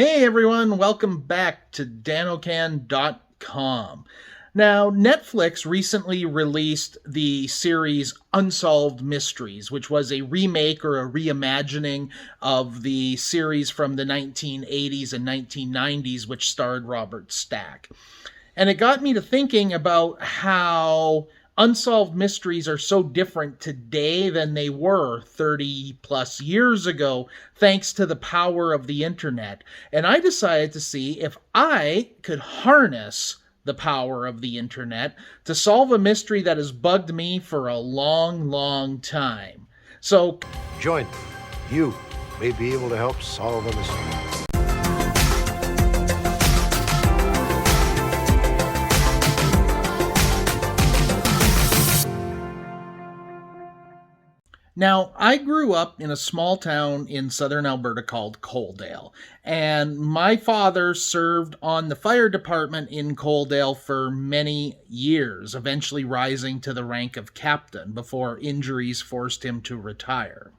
Hey everyone, welcome back to danocan.com. Now, Netflix recently released the series Unsolved Mysteries, which was a remake or a reimagining of the series from the 1980s and 1990s, which starred Robert Stack. And it got me to thinking about how unsolved mysteries are so different today than they were 30 plus years ago, thanks to the power of the internet. And I decided to see if I could harness the power of the internet to solve a mystery that has bugged me for a long, long time. So, join me. You may be able to help solve a mystery. now, I grew up in a small town in southern Alberta called Coaldale, and my father served on the fire department in Coaldale for many years, eventually rising to the rank of captain before injuries forced him to retire.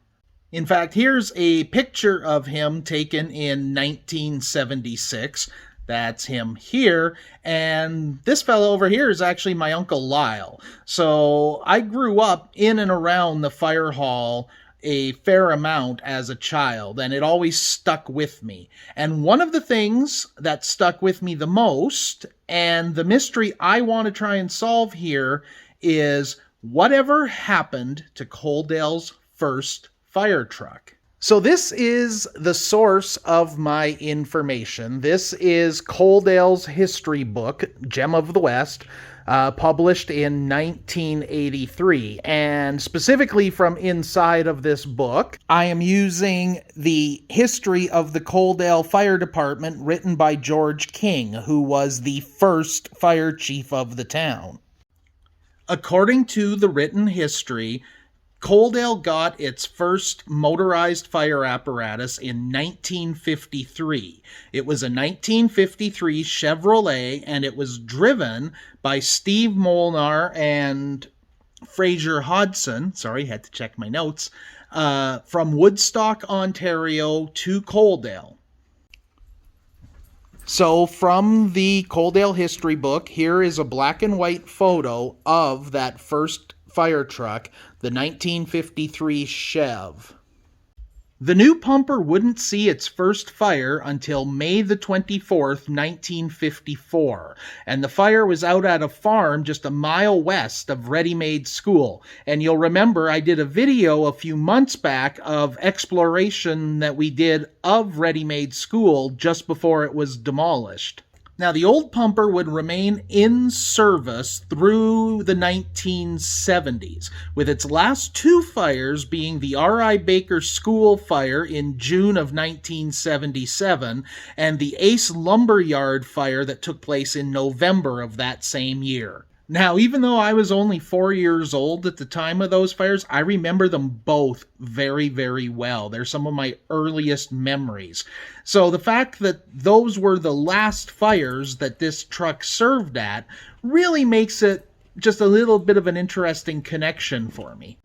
In fact, here's a picture of him taken in 1976. That's him here. And this fellow over here is actually my Uncle Lyle. So I grew up in and around the fire hall a fair amount as a child, and it always stuck with me. And one of the things that stuck with me the most, and the mystery I want to try and solve here, is whatever happened to Coaldale's first fire truck. So this is the source of my information. This is Coaldale's history book, Gem of the West, published in 1983. And specifically from inside of this book, I am using the history of the Coaldale Fire Department written by George King, who was the first fire chief of the town. According to the written history, Coaldale got its first motorized fire apparatus in 1953. It was a 1953 Chevrolet, and it was driven by Steve Molnar and Fraser Hodson. Sorry, had to check my notes. From Woodstock, Ontario to Coaldale. So from the Coaldale history book, here is a black and white photo of that first fire truck, the 1953 Chev. The new pumper wouldn't see its first fire until May the 24th, 1954, and the fire was out at a farm just a mile west of Ready Made School. And you'll remember I did a video a few months back of exploration that we did of Ready Made School just before it was demolished. Now, the old pumper would remain in service through the 1970s, with its last two fires being the R.I. Baker School fire in June of 1977 and the Ace Lumberyard fire that took place in November of that same year. Now, even though I was only 4 years old at the time of those fires, I remember them both very, very well. They're some of my earliest memories. So the fact that those were the last fires that this truck served at really makes it just a little bit of an interesting connection for me.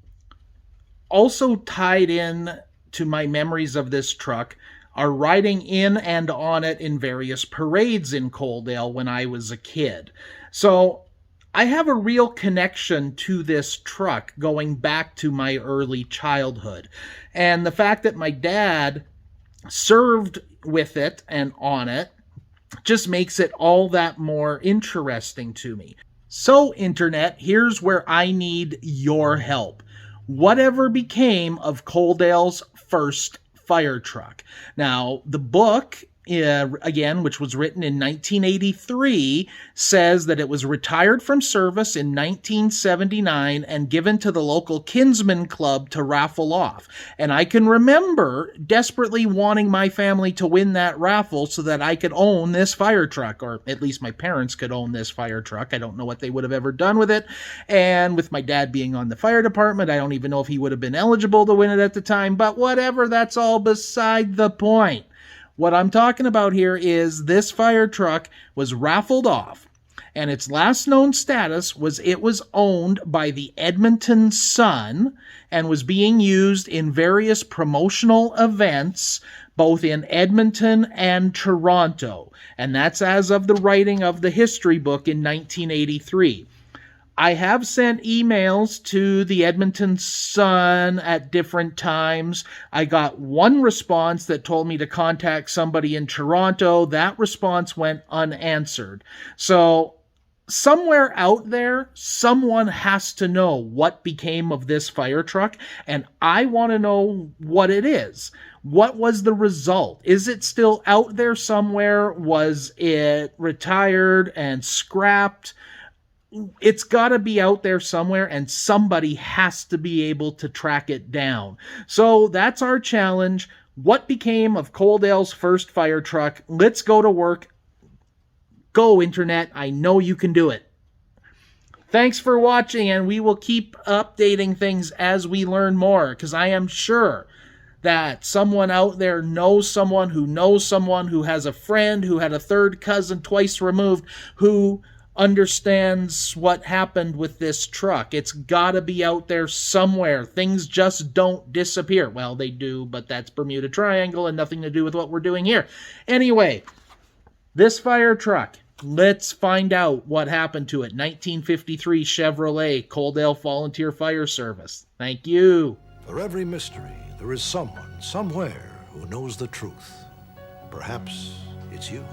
Also tied in to my memories of this truck are riding in and on it in various parades in Coaldale when I was a kid. So I have a real connection to this truck going back to my early childhood. And the fact that my dad served with it and on it just makes it all that more interesting to me. So, Internet, here's where I need your help. Whatever became of Coaldale's first fire truck? Now, the book, again, which was written in 1983, says that it was retired from service in 1979 and given to the local Kinsman Club to raffle off. And I can remember desperately wanting my family to win that raffle so that I could own this fire truck, or at least my parents could own this fire truck. I don't know what they would have ever done with it. And with my dad being on the fire department, I don't even know if he would have been eligible to win it at the time, but whatever, that's all beside the point. What I'm talking about here is this fire truck was raffled off, and its last known status was it was owned by the Edmonton Sun and was being used in various promotional events both in Edmonton and Toronto. And that's as of the writing of the history book in 1983. I have sent emails to the Edmonton Sun at different times. I got one response that told me to contact somebody in Toronto. That response went unanswered. So somewhere out there, someone has to know what became of this fire truck, and I want to know what it is. What was the result? Is it still out there somewhere? Was it retired and scrapped? It's got to be out there somewhere, and somebody has to be able to track it down. So that's our challenge. What became of Coaldale's first fire truck? Let's go to work. Go, Internet. I know you can do it. Thanks for watching, and we will keep updating things as we learn more, because I am sure that someone out there knows someone who has a friend who had a third cousin twice removed who understands what happened with this truck. It's got to be out there somewhere. Things just don't disappear. Well, they do, but that's Bermuda Triangle and nothing to do with what we're doing here. Anyway, this fire truck, let's find out what happened to it. 1953 Chevrolet, Coaldale Volunteer Fire Service. Thank you. For every mystery, there is someone, somewhere, who knows the truth. Perhaps it's you.